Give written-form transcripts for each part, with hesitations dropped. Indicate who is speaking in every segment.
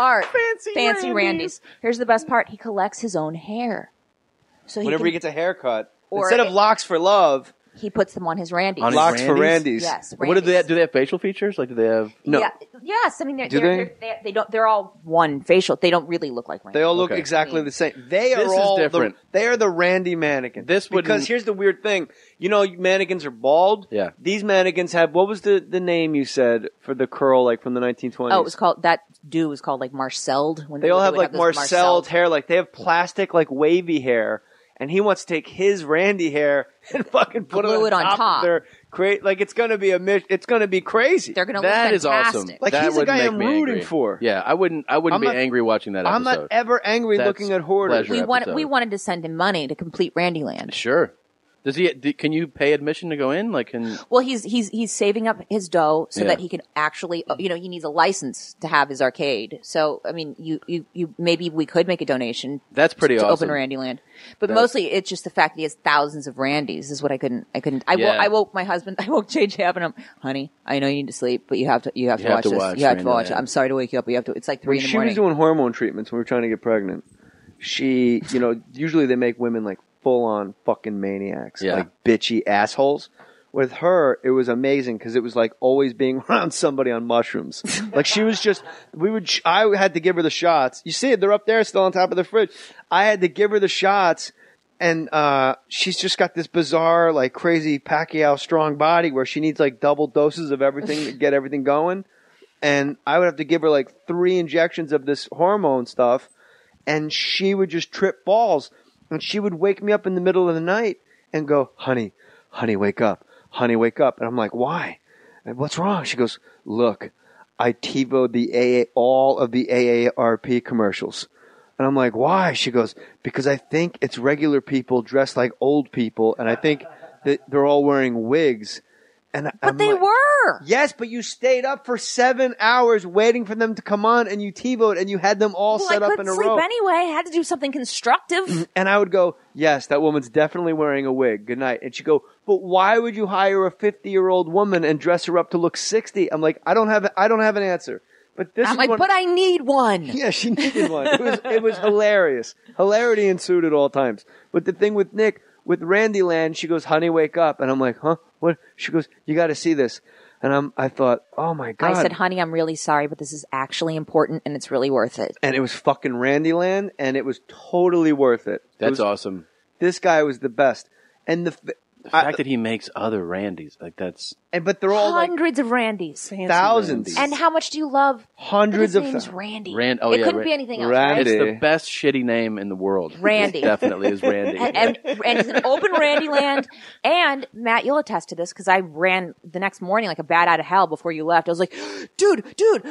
Speaker 1: part. Fancy Randy's. Here's the best part. He collects his own hair. So
Speaker 2: whenever he gets a haircut,
Speaker 1: or
Speaker 2: instead of locks for love,
Speaker 1: he puts them on his Randy's.
Speaker 3: On his
Speaker 2: locks for Randy's.
Speaker 1: Yes.
Speaker 3: What do they have? Do they have facial features? Like, do they have?
Speaker 2: No.
Speaker 1: Yeah, yes. I mean,
Speaker 2: they
Speaker 1: don't. They're all one facial. They don't really look like Randy.
Speaker 2: They all look exactly the same. They are all different. They are the Randy mannequins. Because here's the weird thing. You know, mannequins are bald.
Speaker 3: Yeah.
Speaker 2: These mannequins have, what was the name you said for the curl, like from the 1920s?
Speaker 1: Oh, it was called, that do was called like Marcelled. When
Speaker 2: they all have like Marcelled hair. Like they have plastic, like wavy hair. And he wants to take his Randy hair and fucking put it on top. Like it's gonna be it's gonna be crazy.
Speaker 1: They're gonna look fantastic.
Speaker 3: Is awesome.
Speaker 2: Like
Speaker 3: that
Speaker 2: he's a guy I'm rooting for.
Speaker 3: Yeah, I wouldn't be angry watching that episode.
Speaker 2: I'm not ever angry looking at Hoarders.
Speaker 1: We wanted to send him money to complete Randyland.
Speaker 3: Sure. Does he? Can you pay admission to go in?
Speaker 1: Well, he's saving up his dough so that he can actually. You know, he needs a license to have his arcade. So, I mean, you maybe we could make a donation.
Speaker 3: That's pretty awesome.
Speaker 1: To open Randyland, but mostly it's just the fact that he has thousands of Randys. Is what I couldn't. I woke my husband. I woke JJ up and I'm, honey, I know you need to sleep, but you have to watch this. You have to watch it. I'm sorry to wake you up, but you have to. It's like 3 in the morning.
Speaker 2: She was doing hormone treatments when we were trying to get pregnant. She, usually they make women like full-on fucking maniacs, like bitchy assholes. With her, it was amazing because it was like always being around somebody on mushrooms. Like she was just, I had to give her the shots. You see it, they're up there still on top of the fridge. I had to give her the shots and, she's just got this bizarre, like crazy Pacquiao strong body where she needs like double doses of everything to get everything going. And I would have to give her like 3 injections of this hormone stuff and she would just trip balls. And she would wake me up in the middle of the night and go, honey, wake up. Honey, wake up. And I'm like, why? And what's wrong? She goes, look, I TiVo'd all of the AARP commercials. And I'm like, why? She goes, because I think it's regular people dressed like old people. And I think that they're all wearing wigs.
Speaker 1: But they were.
Speaker 2: Yes, but you stayed up for 7 hours waiting for them to come on and you TiVo'd and you had them all set up in a row.
Speaker 1: I couldn't sleep anyway. I had to do something constructive.
Speaker 2: And I would go, yes, that woman's definitely wearing a wig. Good night. And she'd go, but why would you hire a 50-year-old woman and dress her up to look 60? I'm like, I don't have an answer. But this
Speaker 1: but I need one.
Speaker 2: Yeah, she needed one. It was hilarious. Hilarity ensued at all times. But the thing with Nick, with Randyland, she goes, honey, wake up. And I'm like, huh? What? She goes, you got to see this. And I thought, oh my God.
Speaker 1: I said, honey, I'm really sorry, but this is actually important and it's really worth it.
Speaker 2: And it was fucking Randyland and it was totally worth it.
Speaker 3: That's awesome.
Speaker 2: This guy was the best. And the
Speaker 3: fact that he makes other Randys, like that's...
Speaker 2: But they're all
Speaker 1: hundreds of Randys.
Speaker 2: Thousands.
Speaker 1: And how much do you love?
Speaker 2: Hundreds of...
Speaker 1: His name's Randy.
Speaker 3: It
Speaker 1: couldn't be anything else, right?
Speaker 3: It's the best shitty name in the world.
Speaker 1: Randy.
Speaker 3: It definitely is Randy.
Speaker 1: and it's an open Randyland. And Matt, you'll attest to this because I ran the next morning like a bat out of hell before you left. I was like, dude,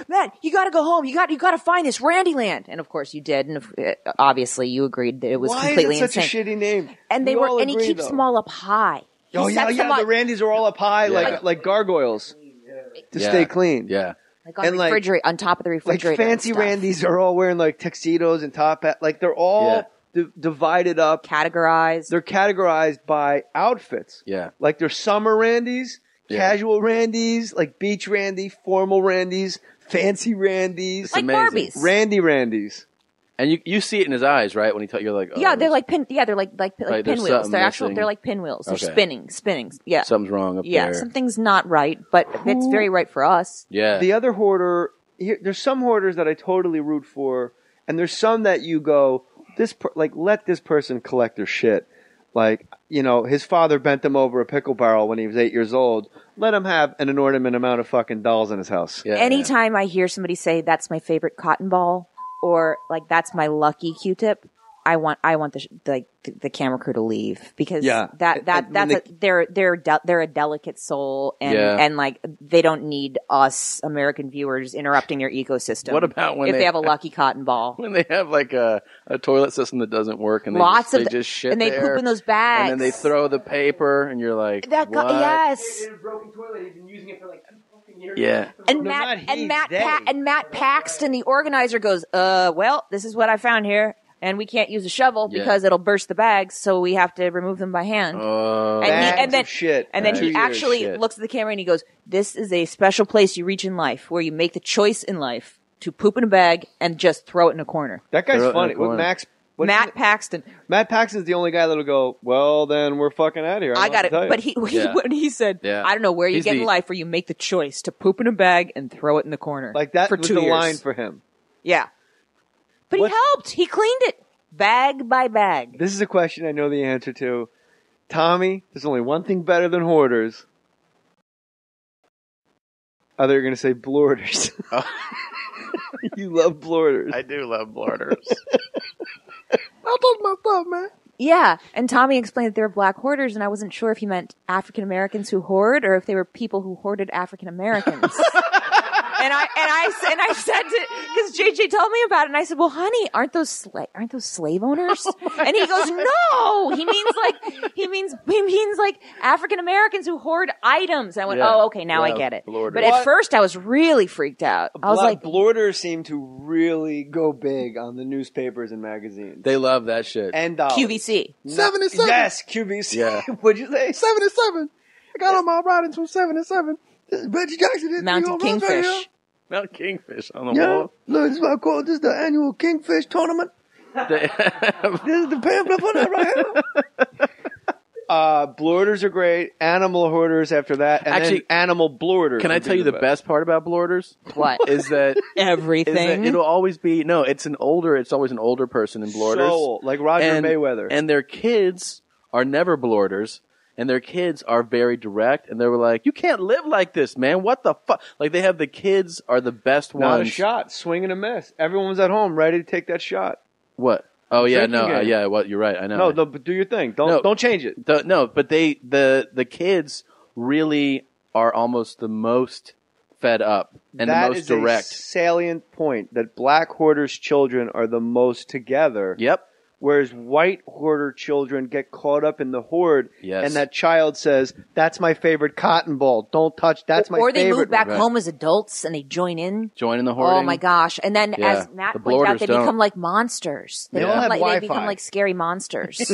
Speaker 1: Matt, you got to go home. You got to find this Randyland. And of course you did. And obviously you agreed that it was completely insane.
Speaker 2: Why is it such a shitty name?
Speaker 1: And he keeps them all up high.
Speaker 2: The Randys are all up high, like gargoyles, to stay clean.
Speaker 3: Yeah,
Speaker 1: like on the refrigerator, on top of the refrigerator.
Speaker 2: Like fancy Randys are all wearing like tuxedos and top hat. Like they're all divided up,
Speaker 1: categorized.
Speaker 2: They're categorized by outfits.
Speaker 3: Yeah,
Speaker 2: like there's summer Randys, casual Randys, like beach Randy, formal Randys, fancy Randys,
Speaker 1: like Barbies,
Speaker 2: Randys.
Speaker 3: And you see it in his eyes, right? When you're like, oh,
Speaker 1: they're like they're like pinwheels. They're like pinwheels. They're spinning. Yeah.
Speaker 3: Something's wrong up there.
Speaker 1: Yeah, something's not right, but it's very right for us.
Speaker 3: Yeah.
Speaker 2: The other hoarder, there's some hoarders that I totally root for, and there's some that you go, let this person collect their shit. Like, his father bent him over a pickle barrel when he was 8 years old. Let him have an inordinate amount of fucking dolls in his house.
Speaker 1: Yeah, anytime I hear somebody say, that's my favorite cotton ball, or like that's my lucky Q-tip, I want the camera crew to leave because they're a delicate soul and like they don't need us American viewers interrupting their ecosystem.
Speaker 3: What about when
Speaker 1: they have a lucky cotton ball?
Speaker 3: When they have like a toilet system that doesn't work and they just shit
Speaker 1: and they
Speaker 3: there,
Speaker 1: poop in those bags
Speaker 3: and then they throw the paper and you're like, what?
Speaker 1: Yes.
Speaker 2: In a broken toilet, he's been using it for like 2 fucking years.
Speaker 3: Yeah.
Speaker 1: And Matt Paxton, the organizer, goes, well, this is what I found here. And we can't use a shovel because it'll burst the bags, so we have to remove them by hand. And then he actually looks at the camera and he goes, "This is a special place you reach in life, where you make the choice in life to poop in a bag and just throw it in a corner.
Speaker 2: That guy's funny. With
Speaker 1: Matt Paxton.
Speaker 2: Matt Paxton's the only guy that'll go, well, then we're fucking out of here.
Speaker 1: I got it. But when he said, I don't know where you get in life where you make the choice to poop in a bag and throw it in the corner.
Speaker 2: Like that
Speaker 1: for
Speaker 2: was
Speaker 1: 2
Speaker 2: the
Speaker 1: years.
Speaker 2: line for him.
Speaker 1: Yeah. But he helped. He cleaned it. Bag by bag.
Speaker 2: This is a question I know the answer to. Tommy, there's only one thing better than hoarders. I thought you were going to say bloaters. Oh. You love bloaters.
Speaker 3: I do love bloaters.
Speaker 2: I'll talk my stuff, man.
Speaker 1: Yeah, and Tommy explained that they were black hoarders, and I wasn't sure if he meant African Americans who hoard or if they were people who hoarded African Americans. And I said because JJ told me about it, and I said, "Well, honey, aren't those slave owners?" And he goes, "No, he means like African Americans who hoard items." And I went, "Oh, okay, now I get it." Bloaters. But at first, I was really freaked out. I was like,
Speaker 2: "Bloaters seem to really go big on the newspapers and magazines.
Speaker 3: They love that shit."
Speaker 2: And
Speaker 1: QVC
Speaker 2: 77. Yes, QVC.
Speaker 3: Yeah.
Speaker 2: What'd you say?
Speaker 4: 77. I got all my writings from 77. Reggie Jackson did
Speaker 1: Mountain Kingfish.
Speaker 3: Mountain Kingfish on the wall.
Speaker 2: Look, this is what I call this the annual Kingfish tournament. This is the pamphlet for that right here. Bloaters are great. Animal hoarders after that. And
Speaker 3: actually,
Speaker 2: then animal bloaters.
Speaker 3: Can I tell you the best part about bloaters?
Speaker 1: What?
Speaker 3: Is that
Speaker 1: everything?
Speaker 3: Is that it'll always be it's always an older person in bloaters.
Speaker 2: So, like Roger Mayweather.
Speaker 3: And their kids are never bloaters. And their kids are very direct, and they were like, "You can't live like this, man. What the fuck?" Like they have the kids are the best ones.
Speaker 2: Not a shot, swing and a miss. Everyone was at home ready to take that shot.
Speaker 3: What? Oh yeah, no, yeah. Well, you're right. I know.
Speaker 2: No, but do your thing. Don't change it.
Speaker 3: No, but the kids really are almost the most fed up and the most direct.
Speaker 2: That is a salient point that black hoarders' children are the most together.
Speaker 3: Yep.
Speaker 2: Whereas white hoarder children get caught up in the hoard, and that child says, "That's my favorite cotton ball. Don't touch. That's my favorite."
Speaker 1: Or they move back home as adults and they join in
Speaker 3: the hoarding.
Speaker 1: Oh my gosh! And then, as Matt pointed out, they become like monsters. They become like scary monsters.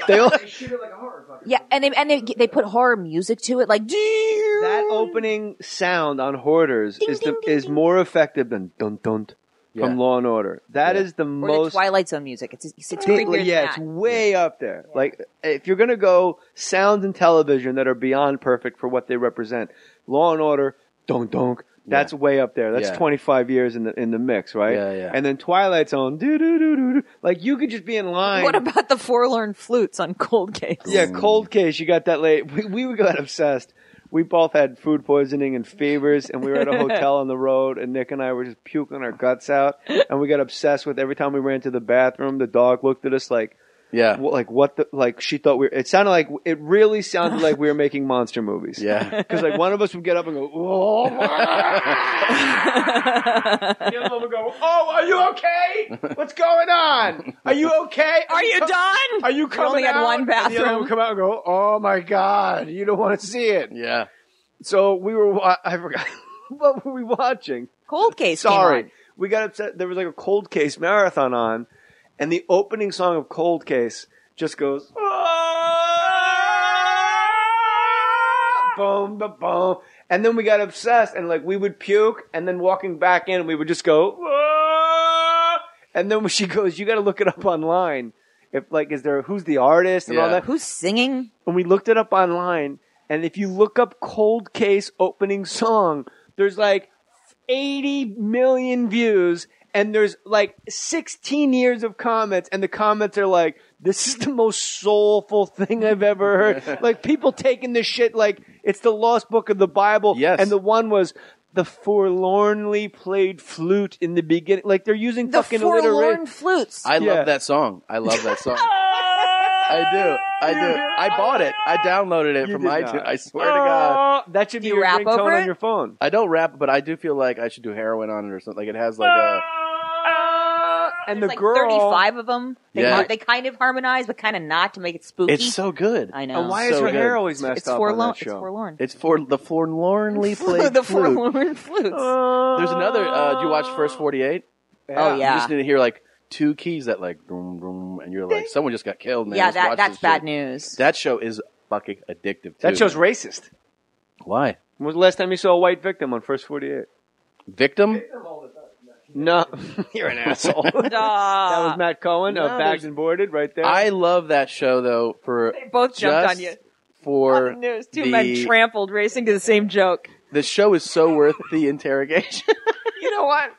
Speaker 2: They all
Speaker 4: shoot it like a horror.
Speaker 1: Yeah, and they put horror music to it, like
Speaker 2: that opening sound on hoarders is more effective than dun dun. From Law and Order. That is the most...
Speaker 1: the Twilight Zone music. It's creepier than that.
Speaker 2: It's way up there. Like, if you're going to go sounds and television that are beyond perfect for what they represent, Law and Order, donk, that's way up there. That's 25 years in the mix, right?
Speaker 3: Yeah.
Speaker 2: And then Twilight Zone, do. Like, you could just be in line.
Speaker 1: What about the Forlorn Flutes on Cold Case?
Speaker 2: Yeah, Cold Case. You got that late. We got obsessed. We both had food poisoning and fevers, and we were at a hotel on the road, and Nick and I were just puking our guts out, and we got obsessed with every time we ran to the bathroom, the dog looked at us like, she thought it really sounded like we were making monster movies.
Speaker 3: Yeah.
Speaker 2: Because like one of us would get up and go, oh, the other one would go, oh, are you okay? What's going on? Are you okay?
Speaker 1: Are you done?
Speaker 2: Are you coming
Speaker 1: only had
Speaker 2: out?
Speaker 1: one bathroom.
Speaker 2: And the other one would come out and go, oh my God, you don't want to see it.
Speaker 3: Yeah.
Speaker 2: So I forgot. What were we watching?
Speaker 1: Cold Case.
Speaker 2: Sorry. We got upset. There was like a Cold Case marathon on. And the opening song of Cold Case just goes, boom, ba boom. And then we got obsessed and like we would puke and then walking back in we would just go, and then when she goes, you got to look it up online. If like, who's the artist and all that?
Speaker 1: Who's singing?
Speaker 2: And we looked it up online. And if you look up Cold Case opening song, there's like 80 million views. And there's like 16 years of comments, and the comments are like, this is the most soulful thing I've ever heard. Like, people taking this shit like it's the lost book of the Bible.
Speaker 3: Yes.
Speaker 2: And the one was the forlornly played flute in the beginning. Like, they're using fucking alliteration.
Speaker 1: The forlorn flutes.
Speaker 3: I love that song. I love that song. I do. I bought it. I downloaded it from iTunes. I swear to God.
Speaker 2: That should be
Speaker 1: you
Speaker 2: your
Speaker 1: rap
Speaker 2: ringtone
Speaker 1: over it?
Speaker 2: on your phone.
Speaker 3: I don't rap, but I do feel like I should do heroin on it or something. Like it has like a...
Speaker 2: And
Speaker 1: there's
Speaker 2: the
Speaker 1: like
Speaker 2: girl...
Speaker 1: 35 of them. They kind of harmonize, but kind of not to make it spooky.
Speaker 3: It's so good.
Speaker 1: I know.
Speaker 2: And why is her hair always messed up on that show?
Speaker 1: It's forlorn.
Speaker 3: It's for the forlornly played
Speaker 1: the
Speaker 3: flute.
Speaker 1: forlorn flutes.
Speaker 3: There's another... did you watch First 48?
Speaker 1: Oh, yeah.
Speaker 3: You just need to hear like two keys that like... Boom, boom, and you're like, someone just got killed. Man.
Speaker 1: Yeah, that's bad news.
Speaker 3: That show is fucking addictive, too.
Speaker 2: That show's racist.
Speaker 3: Why?
Speaker 2: When was the last time you saw a white victim on First 48?
Speaker 3: Victim?
Speaker 2: No, you're an asshole. That was Matt Cohen of Bagged and Boarded right there.
Speaker 3: I love that show though.
Speaker 1: They both jumped on you.
Speaker 3: For
Speaker 1: on the news, two men trampled racing to the same joke.
Speaker 3: The show is so worth the interrogation.
Speaker 2: You know what?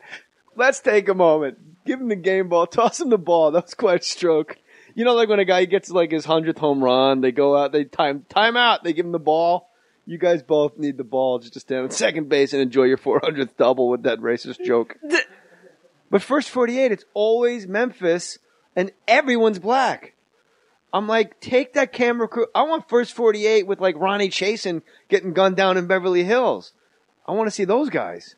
Speaker 2: Let's take a moment. Give him the game ball. Toss him the ball. That was quite a stroke. You know, like when a guy gets like his 100th home run, they go out, they time out, they give him the ball. You guys both need the ball just to stand on second base and enjoy your 400th double with that racist joke. But first 48, it's always Memphis, and everyone's black. I'm like, take that camera crew. I want first 48 with like Ronnie Chasen getting gunned down in Beverly Hills. I want to see those guys.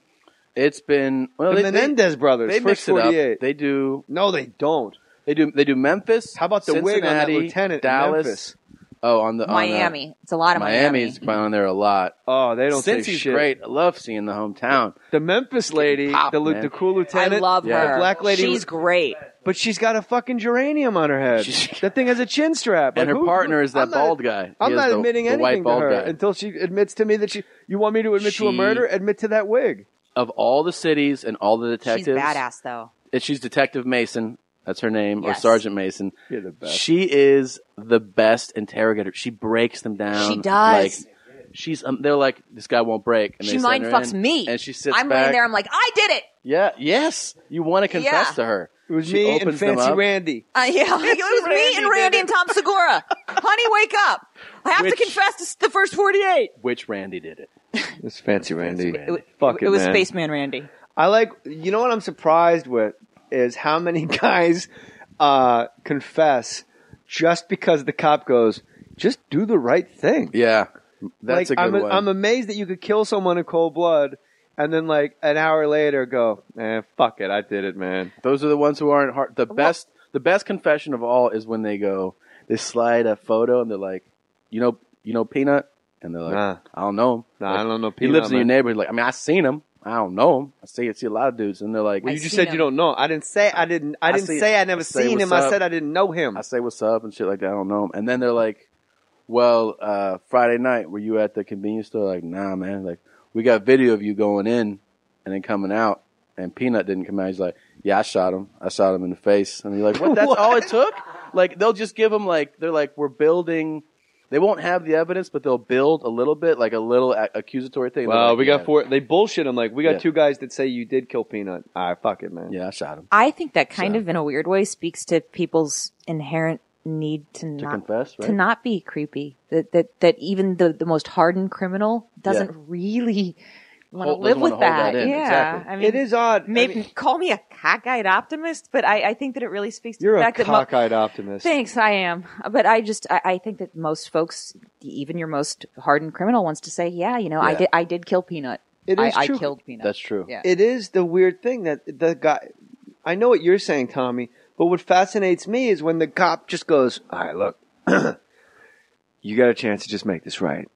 Speaker 3: It's been
Speaker 2: the Menendez brothers.
Speaker 3: They
Speaker 2: first
Speaker 3: mix it
Speaker 2: 48.
Speaker 3: Up. They do.
Speaker 2: No, they don't.
Speaker 3: They do Memphis.
Speaker 2: How about the
Speaker 3: Cincinnati,
Speaker 2: wig on that lieutenant?
Speaker 3: Dallas.
Speaker 2: Memphis.
Speaker 3: Oh, on the
Speaker 1: Miami. It's a lot of Miami.
Speaker 3: Miami's on there a lot.
Speaker 2: Oh, they don't say
Speaker 3: Cincy's
Speaker 2: shit.
Speaker 3: Great. I love seeing the hometown.
Speaker 2: The Memphis lady, the cool lieutenant.
Speaker 1: I love her.
Speaker 2: The black lady.
Speaker 1: She's great.
Speaker 2: But she's got a fucking geranium on her head. That thing has a chin strap.
Speaker 3: And her partner is that bald guy.
Speaker 2: I'm not admitting anything to her
Speaker 3: guy.
Speaker 2: until she admits to me that you want me to admit to a murder? Admit to that wig.
Speaker 3: Of all the cities and all the detectives.
Speaker 1: She's badass, though.
Speaker 3: She's Detective Mason. That's her name,
Speaker 1: yes.
Speaker 3: or Sergeant Mason.
Speaker 2: You're the best.
Speaker 3: She is the best interrogator. She breaks them down.
Speaker 1: She does.
Speaker 3: Like, they're like, this guy won't break. And
Speaker 1: she mind fucks me.
Speaker 3: And she sits
Speaker 1: I'm
Speaker 3: back.
Speaker 1: laying there, I'm like, I did it!
Speaker 3: Yeah, yes. You want to confess to her.
Speaker 2: It was me and Fancy Randy.
Speaker 1: Yeah, it was me and Randy and Tom Segura. Honey, wake up. I have to confess to the first 48.
Speaker 3: Which Randy did it?
Speaker 2: It was Fancy Randy.
Speaker 1: It was Spaceman Randy.
Speaker 2: I like, you know what I'm surprised with is how many guys confess just because the cop goes, just do the right thing.
Speaker 3: Yeah. That's
Speaker 2: like,
Speaker 3: a good one.
Speaker 2: I'm amazed that you could kill someone in cold blood and then like an hour later go, fuck it, I did it, man.
Speaker 3: Those are the ones who aren't hard. The best confession of all is when they slide a photo and they're like, you know Peanut? And they're like, I don't know him.
Speaker 2: I don't know Peanut.
Speaker 3: He lives in your neighborhood. Like, I mean, I seen him. I don't know him. I see a lot of dudes, and they're like,
Speaker 2: well, you just said you don't know. I didn't say I never seen him. I said I didn't know him.
Speaker 3: I say what's up and shit like that. I don't know him. And then they're like, well, Friday night, were you at the convenience store? Like, nah, man. Like, we got video of you going in and then coming out, and Peanut didn't come out. He's like, yeah, I shot him. I shot him in the face. And you're like, what? That's all it took? Like, they'll just give him they're like, we're building. They won't have the evidence, but they'll build a little bit, like a little accusatory thing.
Speaker 2: Well,
Speaker 3: like,
Speaker 2: we got four. They bullshit him. Like, we got two guys that say you did kill Peanut. All right, fuck it, man.
Speaker 3: Yeah, I shot him.
Speaker 1: I think that kind of, in a weird way, speaks to people's inherent need to not
Speaker 3: confess, right?
Speaker 1: To not be creepy. That even the most hardened criminal doesn't really want to live with that.
Speaker 3: Yeah, exactly.
Speaker 1: I mean,
Speaker 2: it is odd.
Speaker 1: Maybe call me a cockeyed optimist, but I think that it really speaks to
Speaker 2: the
Speaker 1: fact that
Speaker 2: you're a cockeyed optimist.
Speaker 1: Thanks, I am. But I think that most folks, even your most hardened criminal, wants to say, I did kill Peanut.
Speaker 2: It is true.
Speaker 1: I killed Peanut.
Speaker 3: That's true.
Speaker 1: Yeah.
Speaker 2: It is the weird thing that the guy. I know what you're saying, Tommy, but what fascinates me is when the cop just goes, "All right, look, you got a chance to just make this right.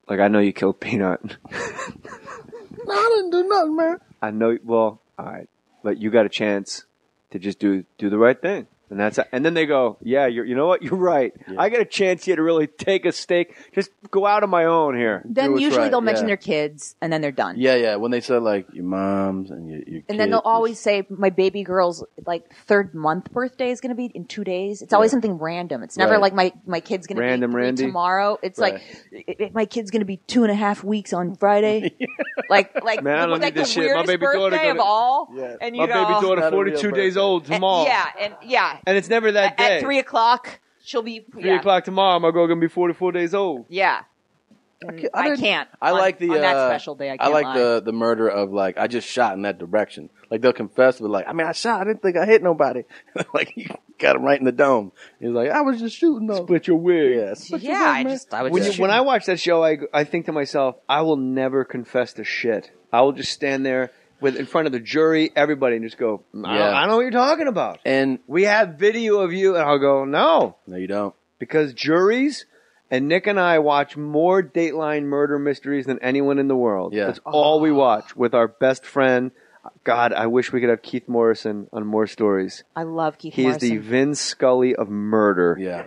Speaker 2: Like, I know you killed Peanut."
Speaker 4: No, I didn't do nothing, man.
Speaker 2: I know. Well, all right, but you got a chance to just do the right thing, and then they go, "Yeah, you know what? You're right. Yeah. I got a chance here to really take a stake. Just go out on my own here."
Speaker 1: Then usually they'll mention their kids, and then they're done.
Speaker 3: Yeah. When they said like your mom's and your kids,
Speaker 1: and then they'll always say my baby girl's like 3rd month birthday is going to be in 2 days. It's always something random. It's never like my kid's going to be
Speaker 2: Randy.
Speaker 1: tomorrow. It's like my kid's going to be 2.5 weeks on Friday. like
Speaker 2: man, I don't need this shit. My baby daughter
Speaker 1: of all.
Speaker 2: Yeah.
Speaker 1: And
Speaker 2: my baby daughter 42 days old tomorrow.
Speaker 1: And
Speaker 2: it's never that day.
Speaker 1: At 3 o'clock, she'll be
Speaker 2: 3 o'clock tomorrow. My girl gonna be 44 days old.
Speaker 1: Yeah. I can't.
Speaker 3: I like the
Speaker 1: on that special day. I
Speaker 3: like the murder of like I just shot in that direction. Like they'll confess, but like I mean I shot. I didn't think I hit nobody. Like you got him right in the dome. He's like I was just shooting though.
Speaker 2: Split your wig.
Speaker 3: Yeah.
Speaker 2: When I watch that show, I think to myself, I will never confess to shit. I will just stand there in front of the jury, everybody, and just go, I know what you're talking about.
Speaker 3: And
Speaker 2: we have video of you, and I'll go, no,
Speaker 3: you don't,
Speaker 2: because juries. And Nick and I watch more Dateline murder mysteries than anyone in the world.
Speaker 3: Yeah.
Speaker 2: That's all we watch with our best friend. God, I wish we could have Keith Morrison on more stories.
Speaker 1: I love Keith Morrison.
Speaker 2: He's the Vin Scully of murder.
Speaker 3: Yeah.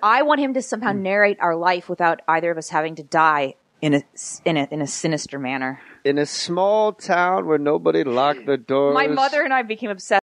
Speaker 1: I want him to somehow narrate our life without either of us having to die in a sinister manner.
Speaker 2: in a small town where nobody locked the doors.
Speaker 1: My mother and I became obsessed